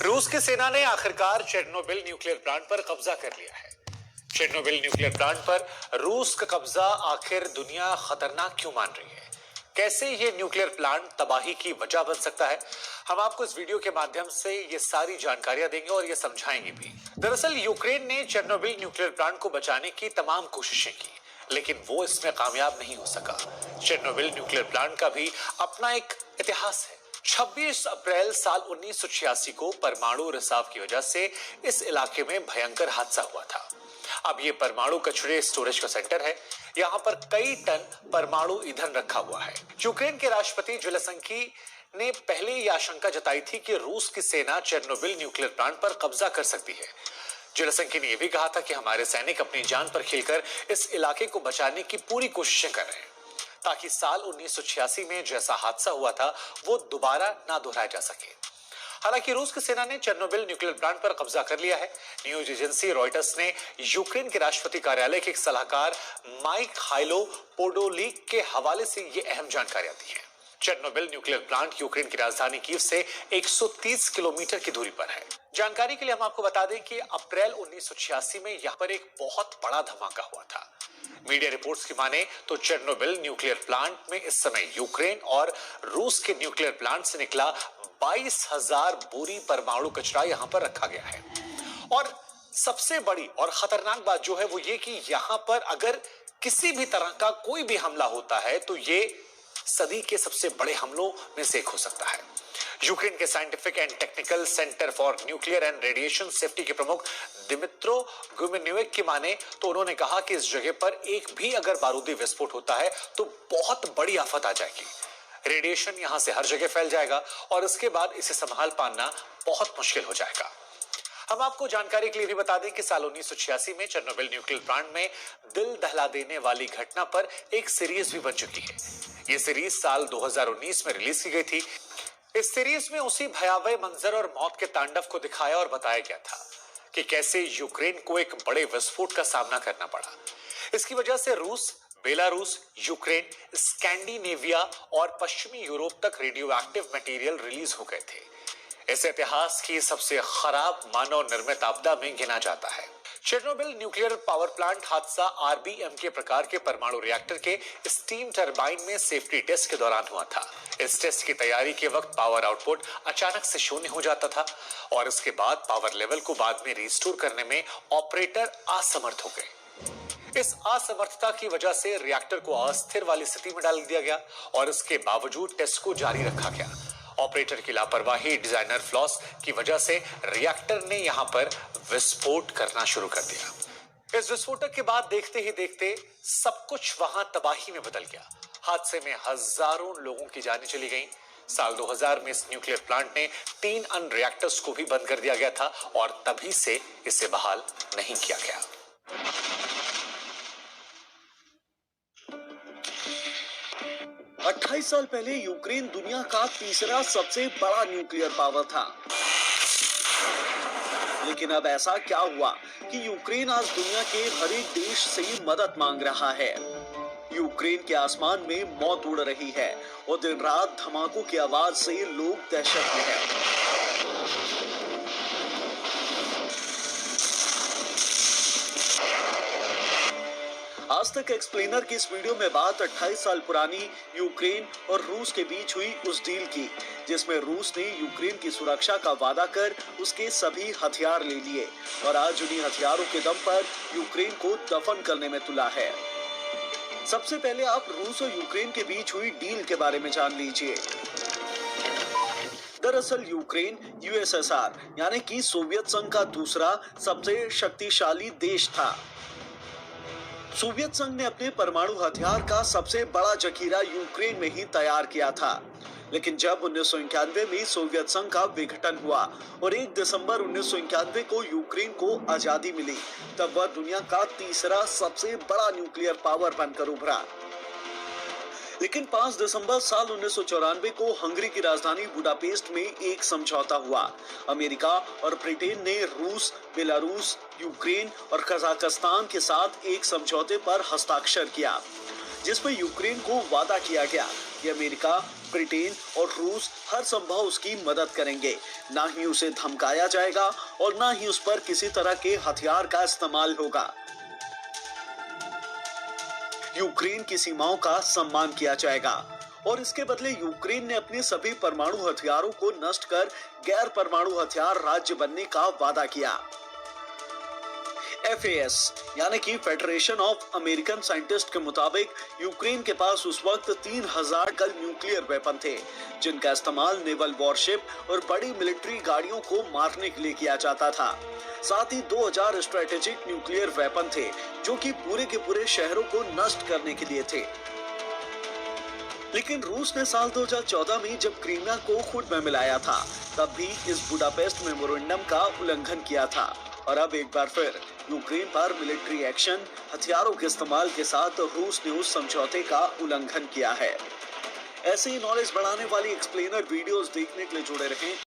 रूस की सेना ने आखिरकार चेर्नोबिल न्यूक्लियर प्लांट पर कब्जा कर लिया है। चेर्नोबिल न्यूक्लियर प्लांट पर रूस का कब्जा आखिर दुनिया खतरनाक क्यों मान रही है? कैसे ये न्यूक्लियर प्लांट तबाही की वजह बन सकता है? हम आपको इस वीडियो के माध्यम से ये सारी जानकारियां देंगे और ये समझाएंगे भी। दरअसल यूक्रेन ने चेर्नोबिल न्यूक्लियर प्लांट को बचाने की तमाम कोशिशें की, लेकिन वो इसमें कामयाब नहीं हो सका। चेर्नोबिल न्यूक्लियर प्लांट का भी अपना एक इतिहास है। 26 अप्रैल साल 1986 को परमाणु रिसाव की वजह से इस इलाके में भयंकर हादसा हुआ था। अब ये परमाणु कचरे स्टोरेज का सेंटर है। यहाँ पर कई टन परमाणु ईंधन रखा हुआ है। यूक्रेन के राष्ट्रपति जेलेंस्की ने पहले ये आशंका जताई थी कि रूस की सेना चेर्नोबिल न्यूक्लियर प्लांट पर कब्जा कर सकती है। जेलेंस्की ने यह भी कहा था कि हमारे सैनिक अपनी जान पर खेलकर इस इलाके को बचाने की पूरी कोशिशें कर रहे हैं, ताकि साल 1986 में जैसा हादसा हुआ था वो दोबारा ना दोहराया जा सके। हालांकि रूस की सेना ने चेर्नोबिल न्यूक्लियर प्लांट पर कब्जा कर लिया है। न्यूज एजेंसी रॉयटर्स ने यूक्रेन के राष्ट्रपति कार्यालय के एक सलाहकार माइखाइलो पोडोलिक के हवाले से ये अहम जानकारियां दी है। चेर्नोबिल न्यूक्लियर प्लांट यूक्रेन की राजधानी कीव से 130 किलोमीटर की दूरी पर है। जानकारी के लिए हम आपको बता दें कि अप्रैल 1986 में यहाँ पर एक बहुत बड़ा धमाका हुआ था। मीडिया रिपोर्ट्स की माने तो चेर्नोबिल न्यूक्लियर प्लांट में इस समय यूक्रेन और रूस के न्यूक्लियर प्लांट से निकला 22,000 बोरी परमाणु कचरा यहां पर रखा गया है। और सबसे बड़ी और खतरनाक बात जो है वो ये कि यहां पर अगर किसी भी तरह का कोई भी हमला होता है तो ये सदी के सबसे बड़े हमलों में से एक हो सकता है। यूक्रेन के scientific and technical centre for nuclear and radiation safety के प्रमुख दिमित्रो गुमेन्युक की माने तो उन्होंने कहा कि इस जगह पर एक भी अगर बारूदी विस्फोट होता है तो बहुत बड़ी आफत आ जाएगी। रेडिएशन यहां से हर जगह फैल जाएगा और इसके बाद इसे संभाल पाना बहुत मुश्किल हो जाएगा। हम आपको जानकारी के लिए भी बता दें कि साल 1986 में चेर्नोबिल न्यूक्लियर प्लांट में दिल दहला देने वाली घटना पर एक सीरीज भी बन चुकी है। ये सीरीज साल 2019 में रिलीज की गई थी। इस सीरीज में उसी भयावह मंजर और मौत के तांडव को दिखाया और बताया गया था कि कैसे यूक्रेन को एक बड़े विस्फोट का सामना करना पड़ा। इसकी वजह से रूस, बेलारूस, यूक्रेन, स्कैंडिनेविया और पश्चिमी यूरोप तक रेडियो एक्टिव मटेरियल रिलीज हो गए थे। इस इतिहास की सबसे खराब मानव निर्मित आपदा में गिना जाता है। चेर्नोबिल न्यूक्लियर पावर प्लांट हादसा आरबीएम के प्रकार के परमाणु रिएक्टर के स्टीम टरबाइन में सेफ्टी टेस्ट के दौरान हुआ था। इस टेस्ट की तैयारी के वक्त पावर आउटपुट अचानक से शून्य हो जाता था और इसके बाद पावर लेवल को बाद में रिस्टोर करने में ऑपरेटर असमर्थ हो गए। इस असमर्थता की वजह से रिएक्टर को अस्थिर वाली स्थिति में डाल दिया गया और इसके बावजूद टेस्ट को जारी रखा गया। ऑपरेटर की लापरवाही, डिजाइनर फ्लॉस की वजह से रिएक्टर ने यहां पर विस्फोट करना शुरू कर दिया। इस विस्फोटक के बाद देखते ही देखते सब कुछ वहां तबाही में बदल गया। हादसे में हजारों लोगों की जानें चली गईं। साल 2000 में इस न्यूक्लियर प्लांट ने 3 अन्य रिएक्टर्स को भी बंद कर दिया गया था और तभी से इसे बहाल नहीं किया गया। 28 साल पहले यूक्रेन दुनिया का तीसरा सबसे बड़ा न्यूक्लियर पावर था, लेकिन अब ऐसा क्या हुआ कि यूक्रेन आज दुनिया के हर एक देश से मदद मांग रहा है। यूक्रेन के आसमान में मौत उड़ रही है और दिन रात धमाकों की आवाज से लोग दहशत में हैं। आज तक एक्सप्लेनर की इस वीडियो में बात 28 साल पुरानी यूक्रेन और रूस के बीच हुई उस डील की जिसमें रूस ने यूक्रेन की सुरक्षा का वादा कर उसके सभी हथियार ले लिए और आज उन्हीं हथियारों के दम पर यूक्रेन को दफन करने में तुला है। सबसे पहले आप रूस और यूक्रेन के बीच हुई डील के बारे में जान लीजिए। दरअसल यूक्रेन यूएसएसआर यानी कि सोवियत संघ का दूसरा सबसे शक्तिशाली देश था। सोवियत संघ ने अपने परमाणु हथियार का सबसे बड़ा जखीरा यूक्रेन में ही तैयार किया था, लेकिन जब 1991 में सोवियत संघ का विघटन हुआ और 1 दिसंबर 1991 को यूक्रेन को आजादी मिली, तब वह दुनिया का तीसरा सबसे बड़ा न्यूक्लियर पावर बनकर उभरा। लेकिन 5 दिसंबर साल 1994 को हंगरी की राजधानी बुडापेस्ट में एक समझौता हुआ। अमेरिका और ब्रिटेन ने रूस, बेलारूस, यूक्रेन और कजाकिस्तान के साथ एक समझौते पर हस्ताक्षर किया, जिसमें यूक्रेन को वादा किया गया कि अमेरिका, ब्रिटेन और रूस हर संभव उसकी मदद करेंगे। ना ही उसे धमकाया जाएगा और ना ही उस पर किसी तरह के हथियार का इस्तेमाल होगा। यूक्रेन की सीमाओं का सम्मान किया जाएगा और इसके बदले यूक्रेन ने अपने सभी परमाणु हथियारों को नष्ट कर गैर परमाणु हथियार राज्य बनने का वादा किया। FAS यानी कि फेडरेशन ऑफ अमेरिकन साइंटिस्ट के मुताबिक यूक्रेन के पास उस वक्त 3000 कल न्यूक्लियर वेपन थे, जिनका इस्तेमाल नेवल वॉरशिप और बड़ी मिलिट्री गाड़ियों को मारने के लिए किया जाता था। साथ ही 2000 स्ट्रेटेजिक न्यूक्लियर वेपन थे, जो कि पूरे के पूरे शहरों को नष्ट करने के लिए थे। लेकिन रूस ने साल 2014 में जब क्रीमिया को खुद में मिलाया था, तब भी इस बुडापेस्ट मेमोरेंडम का उल्लंघन किया था और अब एक बार फिर यूक्रेन पर मिलिट्री एक्शन, हथियारों के इस्तेमाल के साथ रूस ने उस समझौते का उल्लंघन किया है। ऐसे ही नॉलेज बढ़ाने वाली एक्सप्लेनर वीडियोस देखने के लिए जुड़े रहें।